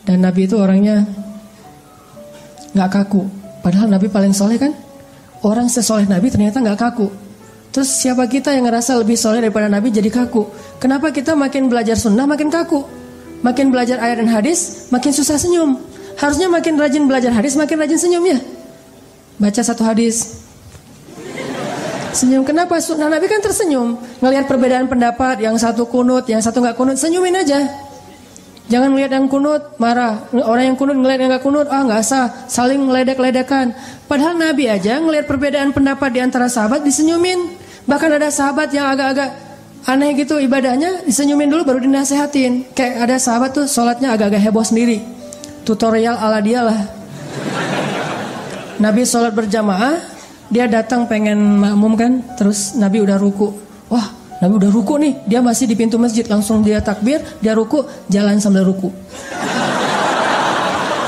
Dan Nabi itu orangnya gak kaku. Padahal Nabi paling soleh kan. Orang sesoleh Nabi ternyata gak kaku. Terus siapa kita yang ngerasa lebih soleh daripada Nabi jadi kaku? Kenapa kita makin belajar sunnah makin kaku? Makin belajar ayat dan hadis makin susah senyum. Harusnya makin rajin belajar hadis makin rajin senyum ya. Baca satu hadis senyum. Kenapa? Sunnah Nabi kan tersenyum. Ngelihat perbedaan pendapat, yang satu kunut, yang satu gak kunut, senyumin aja. Jangan ngelihat yang kunut marah. Orang yang kunut ngelihat yang gak kunut, gak sah, saling ngeledek-ledekan. Padahal Nabi aja ngelihat perbedaan pendapat di antara sahabat disenyumin. Bahkan ada sahabat yang agak-agak aneh gitu ibadahnya, disenyumin dulu baru dinasehatin. Kayak ada sahabat tuh sholatnya agak-agak heboh sendiri. Tutorial ala dia lah. Nabi sholat berjamaah, dia datang pengen makmum kan, terus Nabi udah ruku. Wah, Nabi udah ruku nih, dia masih di pintu masjid, langsung dia takbir, dia ruku, jalan sambil ruku.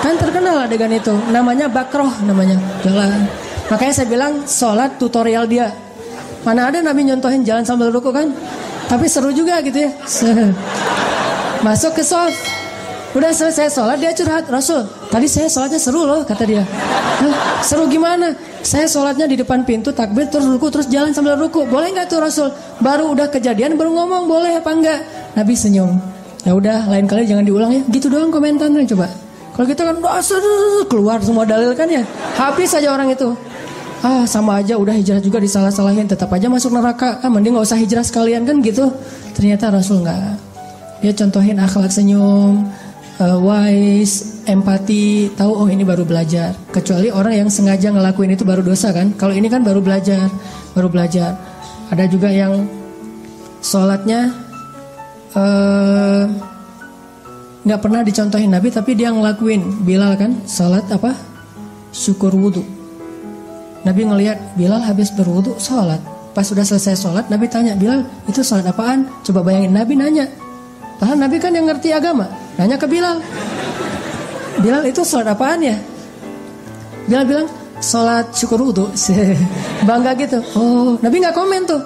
Kan terkenal adegan itu, namanya bakroh namanya, jalan. Makanya saya bilang sholat tutorial dia. Mana ada Nabi nyontohin jalan sambil ruku kan? Tapi seru juga gitu ya. Masuk ke shaf. Udah selesai sholat dia curhat, Rasul, tadi saya sholatnya seru loh, kata dia. Seru gimana? Saya sholatnya di depan pintu, takbir, terus ruku, terus jalan sambil ruku. Boleh nggak tuh Rasul? Baru udah kejadian baru ngomong, boleh apa enggak? Nabi senyum. Ya udah, lain kali jangan diulang ya. Gitu doang komentarnya coba. Kalau kita kan keluar semua dalil kan ya. Habis aja orang itu. Sama aja udah hijrah juga disalah-salahin, tetap aja masuk neraka. Mending nggak usah hijrah sekalian kan gitu. Ternyata Rasul nggak. Dia contohin akhlak senyum, wise, empati, tahu ini baru belajar. Kecuali orang yang sengaja ngelakuin itu baru dosa kan. Kalau ini kan baru belajar. Ada juga yang sholatnya nggak pernah dicontohin Nabi, tapi dia ngelakuin. Bilal kan sholat apa? Syukur wudhu. Nabi ngelihat Bilal habis berwudhu sholat. Pas sudah selesai sholat, Nabi tanya, Bilal itu sholat apaan? Coba bayangin, Nabi nanya. Padahal Nabi kan yang ngerti agama. Nanya ke Bilal, Bilal itu sholat apaan ya? Bilal bilang sholat syukur wudhu. Bangga gitu. Oh, Nabi gak komen tuh,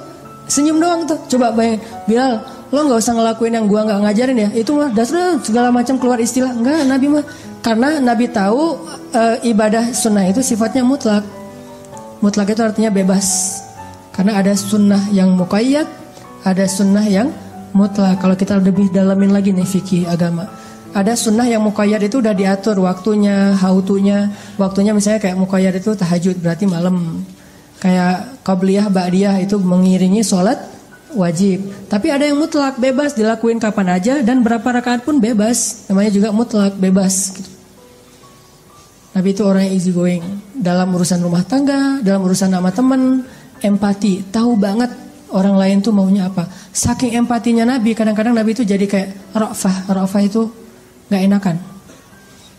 senyum doang tuh. Coba bayangin, Bilal, lo gak usah ngelakuin yang gua gak ngajarin ya. Itu mah dasar segala macam keluar istilah. Enggak, Nabi mah. Karena Nabi tahu ibadah sunnah itu sifatnya mutlak. Mutlak itu artinya bebas. Karena ada sunnah yang muqayyad, ada sunnah yang mutlak. Kalau kita lebih dalamin lagi nih fikih agama, ada sunnah yang muqayyad itu udah diatur waktunya, hautunya. Waktunya misalnya kayak muqayyad itu tahajud, berarti malam. Kayak qabliyah, ba'diyah itu mengiringi sholat wajib. Tapi ada yang mutlak, bebas dilakuin kapan aja dan berapa rakaat pun bebas. Namanya juga mutlak, bebas gitu. Nabi itu orang yang easy going dalam urusan rumah tangga, dalam urusan sama teman, empati, tahu banget orang lain tuh maunya apa. Saking empatinya Nabi, kadang-kadang Nabi itu jadi kayak ra'fah itu gak enakan.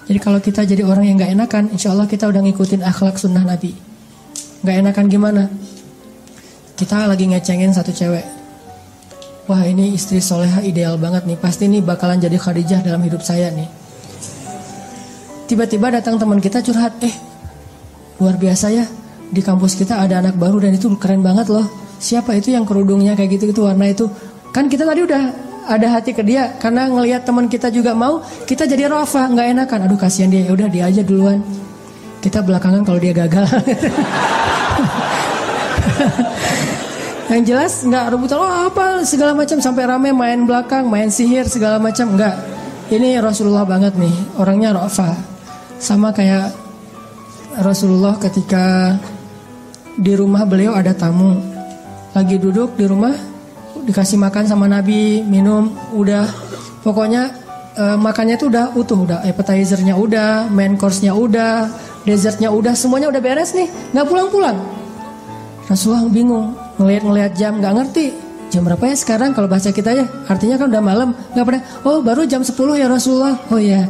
Jadi kalau kita jadi orang yang gak enakan, insya Allah kita udah ngikutin akhlak sunnah Nabi. Gak enakan gimana? Kita lagi ngecengin satu cewek. Wah, ini istri soleha ideal banget nih, pasti nih bakalan jadi Khadijah dalam hidup saya nih. Tiba-tiba datang teman kita curhat, luar biasa ya, di kampus kita ada anak baru dan itu keren banget loh. Siapa itu yang kerudungnya kayak gitu-gitu warna itu? Kan kita tadi udah ada hati ke dia, karena ngelihat teman kita juga mau, kita jadi rafah, nggak enakan. Aduh kasihan dia, ya udah dia aja duluan. Kita belakangan kalau dia gagal. Yang jelas nggak rebutan, apa segala macam sampai rame main belakang, main sihir segala macam, nggak. Ini Rasulullah banget nih, orangnya rafah. Sama kayak Rasulullah ketika di rumah beliau ada tamu, lagi duduk di rumah, dikasih makan sama Nabi, minum, udah pokoknya makannya tuh udah utuh, udah appetizernya udah, main course-nya udah, dessertnya udah, semuanya udah beres nih, nggak pulang-pulang. Rasulullah bingung, ngelihat jam, nggak ngerti jam berapa ya sekarang kalau bahasa kita ya, artinya kan udah malam, nggak pernah. Oh baru jam 10 ya Rasulullah. Oh ya.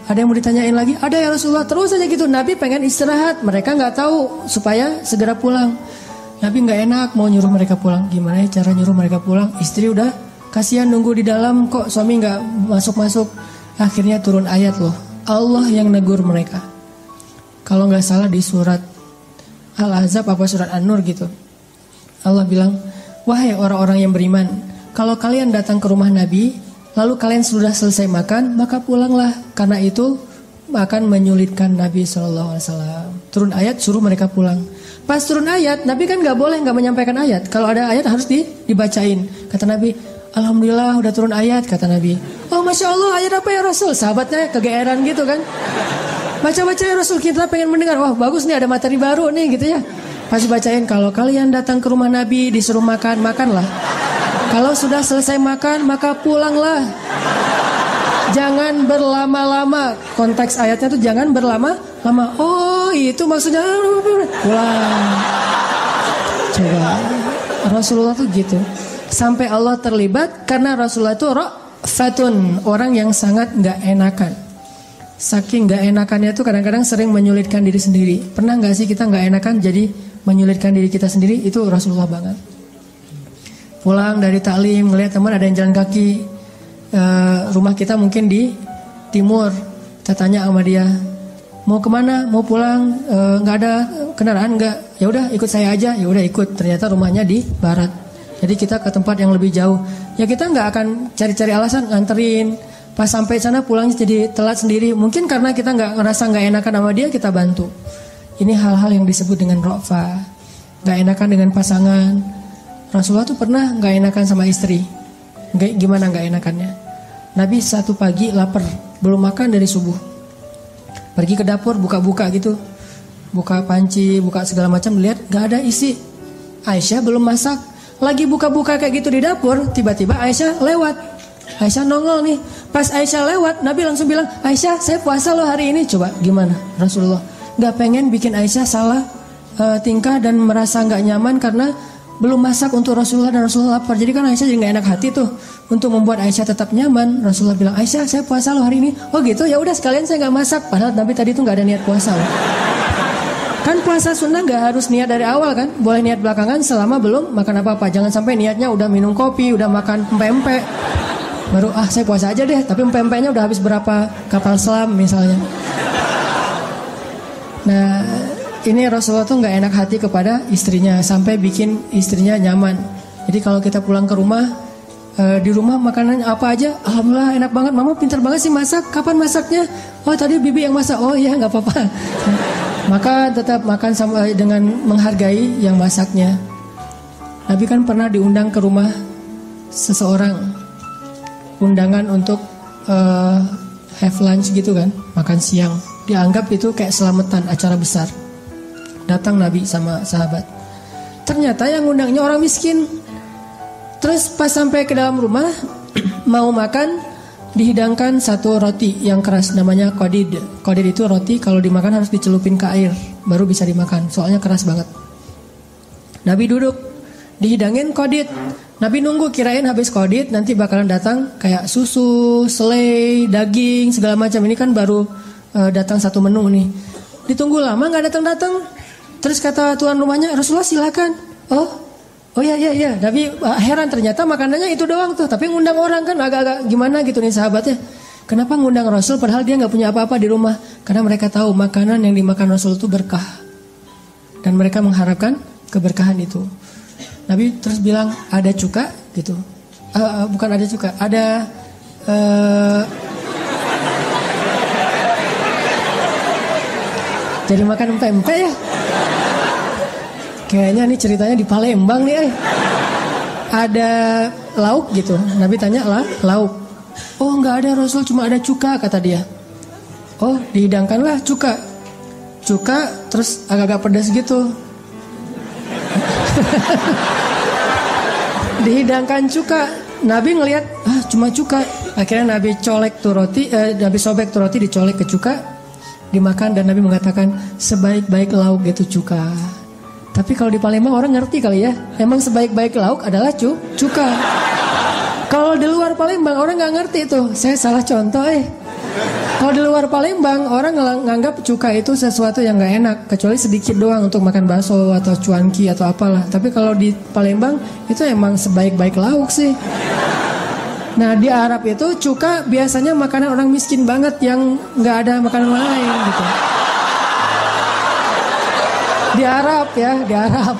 Ada yang mau ditanyain lagi? Ada ya Rasulullah. Terus aja gitu. Nabi pengen istirahat. Mereka nggak tahu supaya segera pulang. Nabi nggak enak mau nyuruh mereka pulang. Gimana ya cara nyuruh mereka pulang? Istri udah kasihan nunggu di dalam kok suami nggak masuk-masuk. Akhirnya turun ayat loh. Allah yang negur mereka. Kalau nggak salah di surat Al-Ahzab apa surat An-Nur gitu. Allah bilang, wahai orang-orang yang beriman, kalau kalian datang ke rumah Nabi, Lalu kalian sudah selesai makan, maka pulanglah. Karena itu akan menyulitkan Nabi SAW. Turun ayat suruh mereka pulang. Pas turun ayat, Nabi kan gak boleh gak menyampaikan ayat. Kalau ada ayat harus dibacain. Kata Nabi, Alhamdulillah udah turun ayat, kata Nabi. Oh Masya Allah, ayat apa ya Rasul? Sahabatnya kegeeran gitu kan. Baca-baca ya Rasul, kita pengen mendengar. Wah bagus nih, ada materi baru nih gitu ya. Pasti bacain, kalau kalian datang ke rumah Nabi disuruh makan, makanlah. Kalau sudah selesai makan, maka pulanglah. Jangan berlama-lama. Konteks ayatnya tuh jangan berlama-lama. Oh itu maksudnya pulang. Coba Rasulullah tuh gitu. Sampai Allah terlibat karena Rasulullah itu ra'fatun, orang yang sangat gak enakan. Saking gak enakannya tuh kadang-kadang sering menyulitkan diri sendiri. Pernah gak sih kita gak enakan jadi menyulitkan diri kita sendiri? Itu Rasulullah banget. Pulang dari taklim, ngeliat teman ada yang jalan kaki. Rumah kita mungkin di timur. Kita tanya sama dia, mau kemana? Mau pulang? Nggak ada kendaraan nggak? Ya udah ikut saya aja. Ya udah ikut. Ternyata rumahnya di barat. Jadi kita ke tempat yang lebih jauh. Ya kita nggak akan cari-cari alasan nganterin. Pas sampai sana pulang jadi telat sendiri. Mungkin karena kita nggak ngerasa nggak enakan sama dia, kita bantu. Ini hal-hal yang disebut dengan ro'fa. Nggak enakan dengan pasangan. Rasulullah tuh pernah nggak enakan sama istri. Gimana nggak enakannya? Nabi satu pagi lapar, belum makan dari subuh. Pergi ke dapur buka-buka gitu, buka panci, buka segala macam, lihat nggak ada isi. Aisyah belum masak, lagi buka-buka kayak gitu di dapur, tiba-tiba Aisyah lewat. Aisyah nongol nih. Pas Aisyah lewat, Nabi langsung bilang, Aisyah saya puasa loh hari ini. Coba gimana Rasulullah? Nggak pengen bikin Aisyah salah tingkah dan merasa nggak nyaman karena belum masak untuk Rasulullah dan Rasulullah lapar. Jadi kan Aisyah jadi gak enak hati tuh. Untuk membuat Aisyah tetap nyaman, Rasulullah bilang, Aisyah saya puasa loh hari ini. Oh gitu, ya udah sekalian saya gak masak. Padahal Nabi tadi tuh gak ada niat puasa loh. Kan puasa sunnah gak harus niat dari awal kan. Boleh niat belakangan selama belum makan apa-apa. Jangan sampai niatnya udah minum kopi, udah makan empek-empek, baru saya puasa aja deh. Tapi empek-empeknya udah habis berapa kapal selam misalnya. Nah ini Rasulullah tuh gak enak hati kepada istrinya sampai bikin istrinya nyaman. Jadi kalau kita pulang ke rumah, di rumah makanan apa aja, alhamdulillah enak banget. Mama pintar banget sih masak. Kapan masaknya? Oh tadi bibi yang masak. Oh iya gak apa-apa. Maka tetap makan sama dengan menghargai yang masaknya. Nabi kan pernah diundang ke rumah seseorang, undangan untuk have lunch gitu kan, makan siang. Dianggap itu kayak selamatan, acara besar. Datang Nabi sama sahabat. Ternyata yang undangnya orang miskin. Terus pas sampai ke dalam rumah mau makan, dihidangkan satu roti yang keras namanya qadid. Qadid itu roti kalau dimakan harus dicelupin ke air baru bisa dimakan, soalnya keras banget. Nabi duduk, dihidangin qadid. Nabi nunggu, kirain habis qadid nanti bakalan datang kayak susu, selai, daging, segala macam. Ini kan baru datang satu menu nih. Ditunggu lama gak datang-datang. Terus kata tuan rumahnya, Rasulullah silakan. Oh ya. Nabi heran, ternyata makanannya itu doang tuh. Tapi ngundang orang kan agak-agak gimana gitu nih sahabatnya. Kenapa ngundang Rasul padahal dia gak punya apa-apa di rumah? Karena mereka tahu makanan yang dimakan Rasul itu berkah. Dan mereka mengharapkan keberkahan itu. Nabi terus bilang, ada cuka gitu. Bukan ada cuka, ada jadi makan pempek ya. Kayaknya nih ceritanya di Palembang nih. Ada lauk gitu. Nabi tanya lah, lauk. Oh nggak ada Rasul, cuma ada cuka kata dia. Oh dihidangkanlah cuka. Cuka terus agak-agak pedas gitu. Dihidangkan cuka. Nabi ngelihat cuma cuka. Akhirnya Nabi colek tuh roti, Nabi sobek tuh roti, dicolek ke cuka, dimakan. Dan Nabi mengatakan sebaik-baik lauk itu cuka. Tapi kalau di Palembang orang ngerti kali ya, emang sebaik-baik lauk adalah cuka. Kalau di luar Palembang orang nggak ngerti tuh. Saya salah contoh Kalau di luar Palembang orang nganggap cuka itu sesuatu yang nggak enak, kecuali sedikit doang untuk makan bakso atau cuanki atau apalah. Tapi kalau di Palembang itu emang sebaik-baik lauk sih. Nah di Arab itu cuka biasanya makanan orang miskin banget yang nggak ada makanan lain gitu. Di Arab ya, di Arab.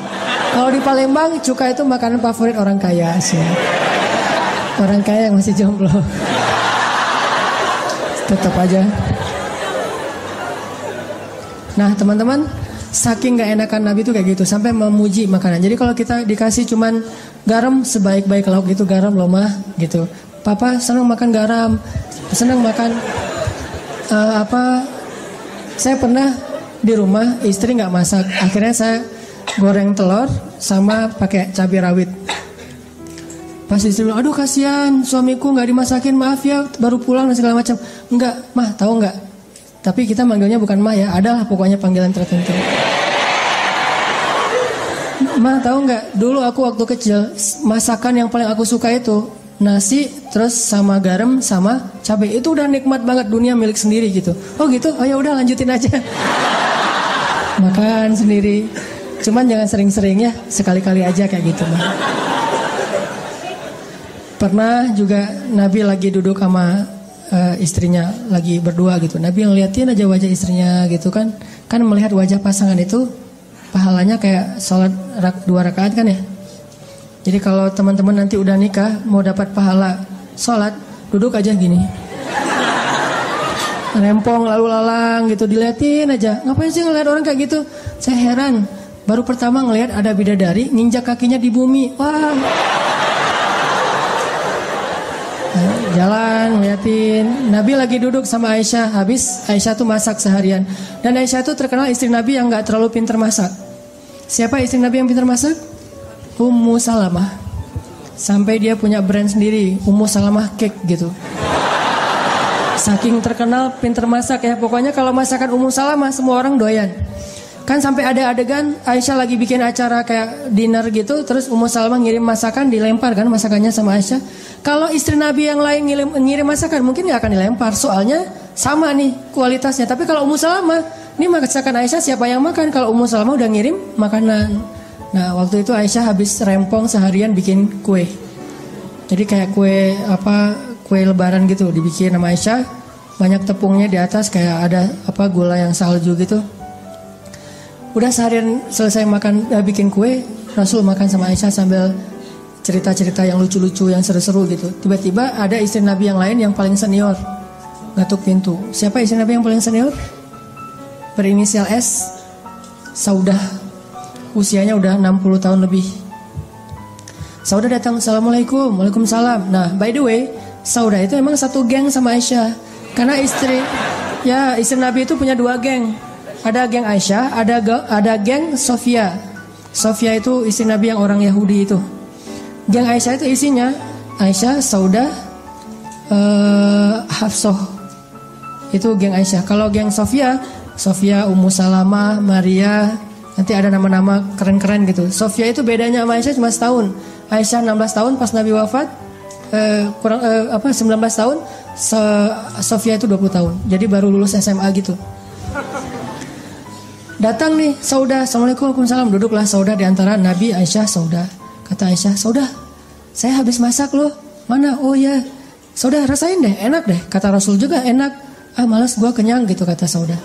Kalau di Palembang cuka itu makanan favorit orang kaya sih. Orang kaya yang masih jomblo. tetap aja. Nah teman-teman, saking gak enakan Nabi itu kayak gitu, sampai memuji makanan. Jadi kalau kita dikasih cuman garam sebaik-baik lauk itu garam loh mah gitu. Papa senang makan garam, senang makan saya pernah di rumah istri nggak masak, akhirnya saya goreng telur sama pakai cabai rawit. Pas istri bilang, aduh kasihan suamiku nggak dimasakin, maaf ya baru pulang dan segala macam. Enggak, mah tahu nggak? Tapi kita manggilnya bukan mah ya, adalah pokoknya panggilan tertentu. Mah tahu nggak? Dulu aku waktu kecil masakan yang paling aku suka itu nasi terus sama garam sama cabai, itu udah nikmat banget, dunia milik sendiri gitu. Oh gitu, oh ya udah lanjutin aja. Makan sendiri. Cuman jangan sering-sering ya, sekali-kali aja kayak gitu. Pernah juga Nabi lagi duduk sama istrinya lagi berdua gitu. Nabi ngeliatin aja wajah istrinya gitu kan. Kan melihat wajah pasangan itu pahalanya kayak sholat 2 rakaat kan ya. Jadi kalau teman-teman nanti udah nikah mau dapat pahala sholat, duduk aja gini, rempong lalu lalang gitu, diliatin aja. Ngapain sih ngeliat orang kayak gitu? Saya heran, baru pertama ngeliat ada bidadari nginjak kakinya di bumi. Wah, jalan ngeliatin. Nabi lagi duduk sama Aisyah, habis Aisyah tuh masak seharian. Dan Aisyah tuh terkenal istri Nabi yang gak terlalu pintar masak. Siapa istri Nabi yang pintar masak? Ummu Salamah. Sampai dia punya brand sendiri, Ummu Salamah Cake gitu. Saking terkenal pintar masak ya. Pokoknya kalau masakan Ummu Salamah semua orang doyan. Kan sampai ada adegan Aisyah lagi bikin acara kayak dinner gitu, terus Ummu Salamah ngirim masakan, dilempar kan masakannya sama Aisyah. Kalau istri Nabi yang lain ngirim masakan mungkin gak akan dilempar, soalnya sama nih kualitasnya. Tapi kalau Ummu Salamah, ini masakan Aisyah siapa yang makan? Kalau Ummu Salamah udah ngirim makanan. Nah waktu itu Aisyah habis rempong seharian bikin kue. Jadi kayak kue lebaran gitu dibikin sama Aisyah. Banyak tepungnya di atas, kayak ada gula yang salju gitu. Udah seharian selesai makan bikin kue, Rasul makan sama Aisyah sambil cerita-cerita yang lucu-lucu, yang seru-seru gitu. Tiba-tiba ada istri Nabi yang lain yang paling senior ngatuk pintu. Siapa istri Nabi yang paling senior? Berinisial S, Saudah. Usianya udah 60 tahun lebih. Saudah datang, assalamualaikum, waalaikumsalam. Nah by the way, Saudah itu emang satu geng sama Aisyah. Karena istri Nabi itu punya 2 geng. Ada geng Aisyah, ada geng Sofia. Sofia itu istri Nabi yang orang Yahudi itu. Geng Aisyah itu isinya Aisyah, Saudah, Hafsah. Itu geng Aisyah. Kalau geng Sofia, Ummu Salamah, Maria, nanti ada nama-nama keren-keren gitu. Sofia itu bedanya sama Aisyah cuma setahun. Aisyah 16 tahun pas Nabi wafat, 19 tahun. Sofia itu 20 tahun. Jadi baru lulus SMA gitu. Datang nih Saudah, assalamualaikum, waalaikumsalam. Duduklah Saudah di antara Nabi, Aisyah, Saudah. Kata Aisyah, Saudah, saya habis masak loh. Mana? Oh ya, Saudah rasain deh, enak deh. Kata Rasul juga enak. Ah malas gua, kenyang gitu kata Saudah.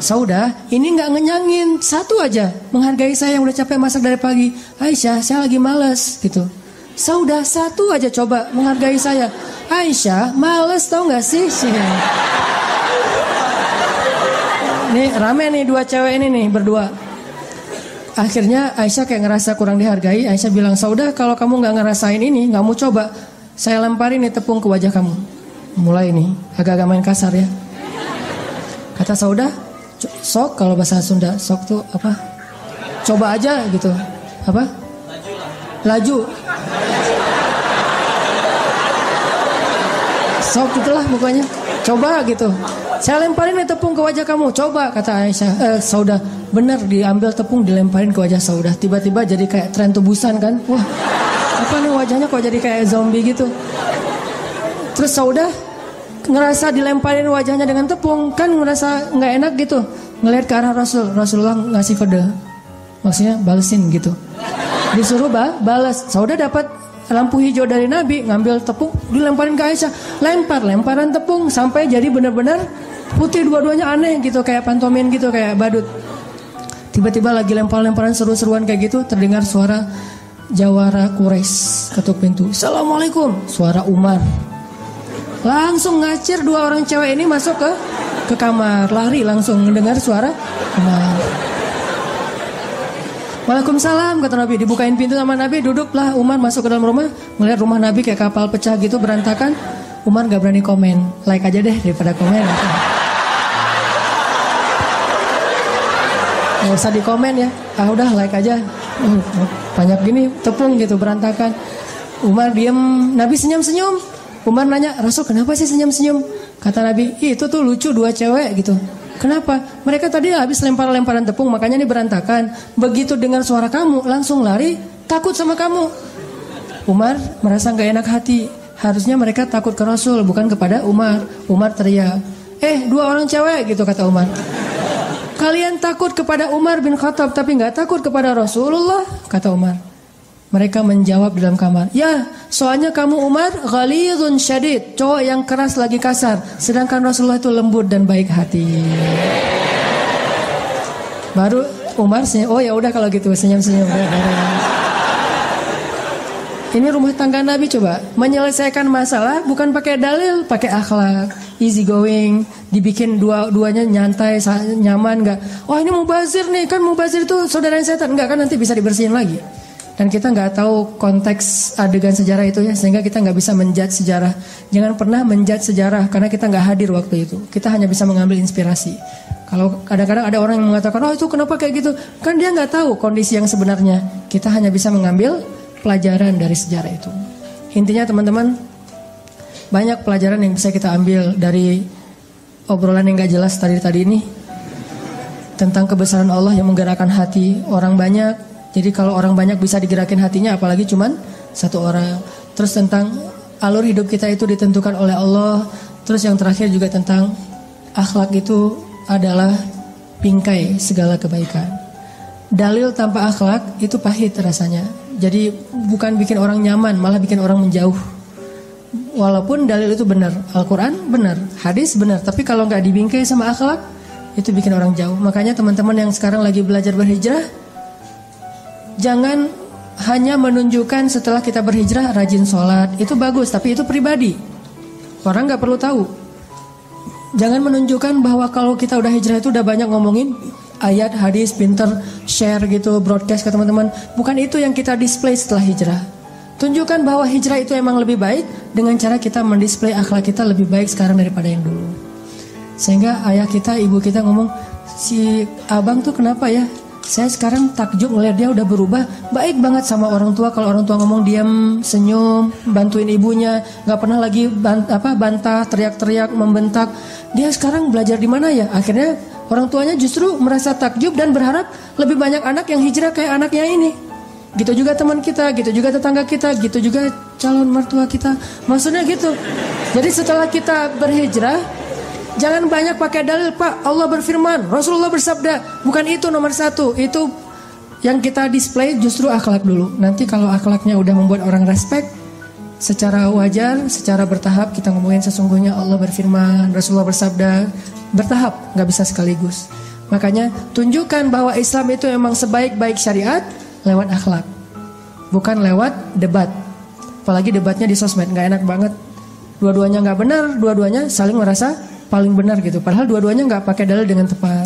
Saudah, ini gak ngenyangin, satu aja, menghargai saya yang udah capek masak dari pagi. Aisyah, saya lagi malas gitu. Saudah, satu aja coba menghargai saya. Aisyah, males tau gak sih? Nih rame nih 2 cewek ini nih berdua. Akhirnya Aisyah kayak ngerasa kurang dihargai. Aisyah bilang, Saudah, kalau kamu gak ngerasain ini, gak mau coba, saya lemparin nih tepung ke wajah kamu. Mulai nih, agak-agak main kasar ya. Kata Saudah, sok, kalau bahasa Sunda sok tuh apa? Coba aja gitu. Apa? Laju. Sok itulah pokoknya. Coba gitu. Saya lemparin nih tepung ke wajah kamu. Coba kata Aisyah, Saudah. Bener, diambil tepung dilemparin ke wajah Saudah. Tiba-tiba jadi kayak tren tubusan kan. Wah, apa nih wajahnya kok jadi kayak zombie gitu. Terus Saudah ngerasa dilemparin wajahnya dengan tepung, kan ngerasa nggak enak gitu. Ngelihat ke arah Rasulullah ngasih kode, maksudnya balesin gitu. Disuruh balas. Saudah dapat lampu hijau dari Nabi, ngambil tepung dilemparin ke Aisyah. Lemparan tepung sampai jadi benar-benar putih dua-duanya, aneh gitu, kayak pantomin gitu, kayak badut. Tiba-tiba lagi lemparan seru-seruan kayak gitu, terdengar suara jawara Quraisy ketuk pintu. Assalamualaikum, suara Umar. Langsung ngacir 2 orang cewek ini masuk ke kamar, lari langsung mendengar suara Umar. Waalaikumsalam kata Nabi, dibukain pintu sama Nabi, duduklah Umar masuk ke dalam rumah, melihat rumah Nabi kayak kapal pecah gitu berantakan. Umar gak berani komen, like aja deh daripada komen. Gak usah di komen ya, udah like aja. Banyak gini tepung gitu berantakan. Umar diem, Nabi senyum-senyum. Umar nanya, Rasul kenapa sih senyum-senyum? Kata Nabi, itu tuh lucu 2 cewek gitu. Kenapa? Mereka tadi habis lempar-lemparan tepung, makanya ini berantakan. Begitu dengar suara kamu, langsung lari, takut sama kamu. Umar merasa gak enak hati. Harusnya mereka takut ke Rasul, bukan kepada Umar. Umar teriak, 2 orang cewek gitu kata Umar. Kalian takut kepada Umar bin Khattab, tapi gak takut kepada Rasulullah, kata Umar. Mereka menjawab di dalam kamar, ya soalnya kamu Umar ghalidun syadid, cowok yang keras lagi kasar, sedangkan Rasulullah itu lembut dan baik hati. Baru Umar senyum, oh ya udah kalau gitu senyum-senyum. Ini rumah tangga Nabi, coba menyelesaikan masalah bukan pakai dalil, pakai akhlak, easy going, dibikin duanya nyantai, nyaman, nggak? Oh ini mubazir nih, kan mubazir itu saudara setan, nggak kan nanti bisa dibersihin lagi. Dan kita nggak tahu konteks adegan sejarah itu ya, sehingga kita nggak bisa menjudge sejarah. Jangan pernah menjudge sejarah karena kita nggak hadir waktu itu. Kita hanya bisa mengambil inspirasi. Kalau kadang-kadang ada orang yang mengatakan, oh itu kenapa kayak gitu? Kan dia nggak tahu kondisi yang sebenarnya. Kita hanya bisa mengambil pelajaran dari sejarah itu. Intinya teman-teman, banyak pelajaran yang bisa kita ambil dari obrolan yang nggak jelas tadi ini. Tentang kebesaran Allah yang menggerakkan hati orang banyak. Jadi kalau orang banyak bisa digerakin hatinya, apalagi cuman 1 orang. Terus tentang alur hidup kita itu ditentukan oleh Allah. Terus yang terakhir juga tentang akhlak itu adalah bingkai segala kebaikan. Dalil tanpa akhlak itu pahit rasanya. Jadi bukan bikin orang nyaman, malah bikin orang menjauh. Walaupun dalil itu benar, Al-Quran benar, hadis benar, tapi kalau nggak dibingkai sama akhlak, itu bikin orang jauh. Makanya teman-teman yang sekarang lagi belajar berhijrah, jangan hanya menunjukkan setelah kita berhijrah rajin sholat, itu bagus, tapi itu pribadi. Orang gak perlu tahu. Jangan menunjukkan bahwa kalau kita udah hijrah itu udah banyak ngomongin ayat, hadis, pinter, share gitu, broadcast ke teman-teman. Bukan itu yang kita display setelah hijrah. Tunjukkan bahwa hijrah itu emang lebih baik dengan cara kita mendisplay akhlak kita lebih baik sekarang daripada yang dulu. Sehingga ayah kita, ibu kita ngomong, si abang tuh kenapa ya? Saya sekarang takjub ngeliat dia udah berubah, baik banget sama orang tua. Kalau orang tua ngomong diam, senyum, bantuin ibunya, nggak pernah lagi bantah, teriak-teriak, membentak. Dia sekarang belajar di mana ya? Akhirnya orang tuanya justru merasa takjub dan berharap lebih banyak anak yang hijrah kayak anaknya ini. Gitu juga teman kita, gitu juga tetangga kita, gitu juga calon mertua kita. Maksudnya gitu. Jadi setelah kita berhijrah, jangan banyak pakai dalil, Pak. Allah berfirman, Rasulullah bersabda. Bukan itu nomor 1. Itu yang kita display justru akhlak dulu. Nanti kalau akhlaknya udah membuat orang respect, secara wajar, secara bertahap kita ngomongin sesungguhnya Allah berfirman, Rasulullah bersabda. Bertahap, gak bisa sekaligus. Makanya tunjukkan bahwa Islam itu memang sebaik-baik syariat lewat akhlak, bukan lewat debat. Apalagi debatnya di sosmed, gak enak banget. Dua-duanya gak benar, dua-duanya saling merasa paling benar gitu. Padahal dua-duanya nggak pakai dalil dengan tepat.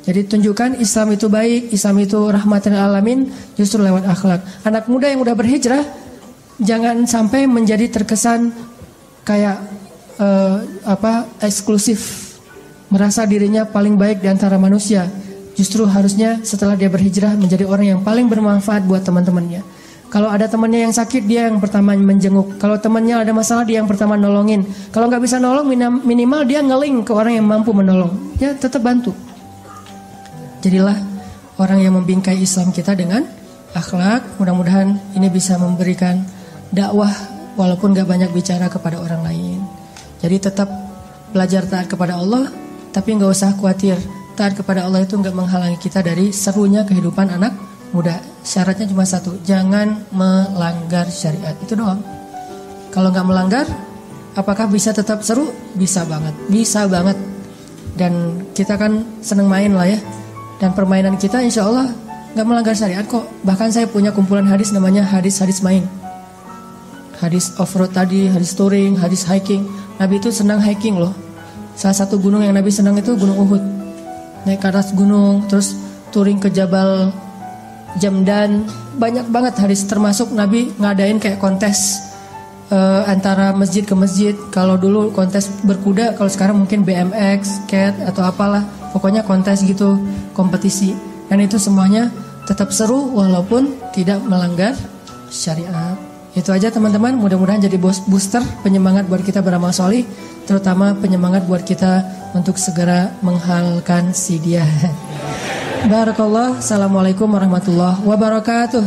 Jadi tunjukkan Islam itu baik, Islam itu rahmatan lil alamin, justru lewat akhlak. Anak muda yang udah berhijrah, jangan sampai menjadi terkesan kayak eksklusif, merasa dirinya paling baik di antara manusia. Justru harusnya setelah dia berhijrah menjadi orang yang paling bermanfaat buat teman-temannya. Kalau ada temannya yang sakit, dia yang pertama menjenguk. Kalau temannya ada masalah, dia yang pertama nolongin. Kalau nggak bisa nolong, minimal dia ngeling ke orang yang mampu menolong. Ya tetap bantu. Jadilah orang yang membingkai Islam kita dengan akhlak. Mudah-mudahan ini bisa memberikan dakwah walaupun nggak banyak bicara kepada orang lain. Jadi tetap belajar taat kepada Allah, tapi nggak usah khawatir. Taat kepada Allah itu nggak menghalangi kita dari serunya kehidupan anak muda. Syaratnya cuma 1, jangan melanggar syariat. Itu doang. Kalau nggak melanggar, apakah bisa tetap seru? Bisa banget, bisa banget. Dan kita kan seneng main lah ya. Dan permainan kita insya Allah nggak melanggar syariat kok. Bahkan saya punya kumpulan hadis namanya hadis-hadis main. Hadis off-road tadi, hadis touring, hadis hiking. Nabi itu senang hiking loh. Salah satu gunung yang Nabi senang itu Gunung Uhud. Naik ke atas gunung, terus touring ke Jabal Jamdan. Banyak banget hadis, termasuk Nabi ngadain kayak kontes antara masjid ke masjid. Kalau dulu kontes berkuda, kalau sekarang mungkin BMX, skate atau apalah. Pokoknya kontes gitu, kompetisi. Dan itu semuanya tetap seru walaupun tidak melanggar syariat. Itu aja teman-teman, mudah-mudahan jadi booster penyemangat buat kita beramal solih, terutama penyemangat buat kita untuk segera menghalalkan si dia. Barakallah. Assalamualaikum warahmatullahi wabarakatuh.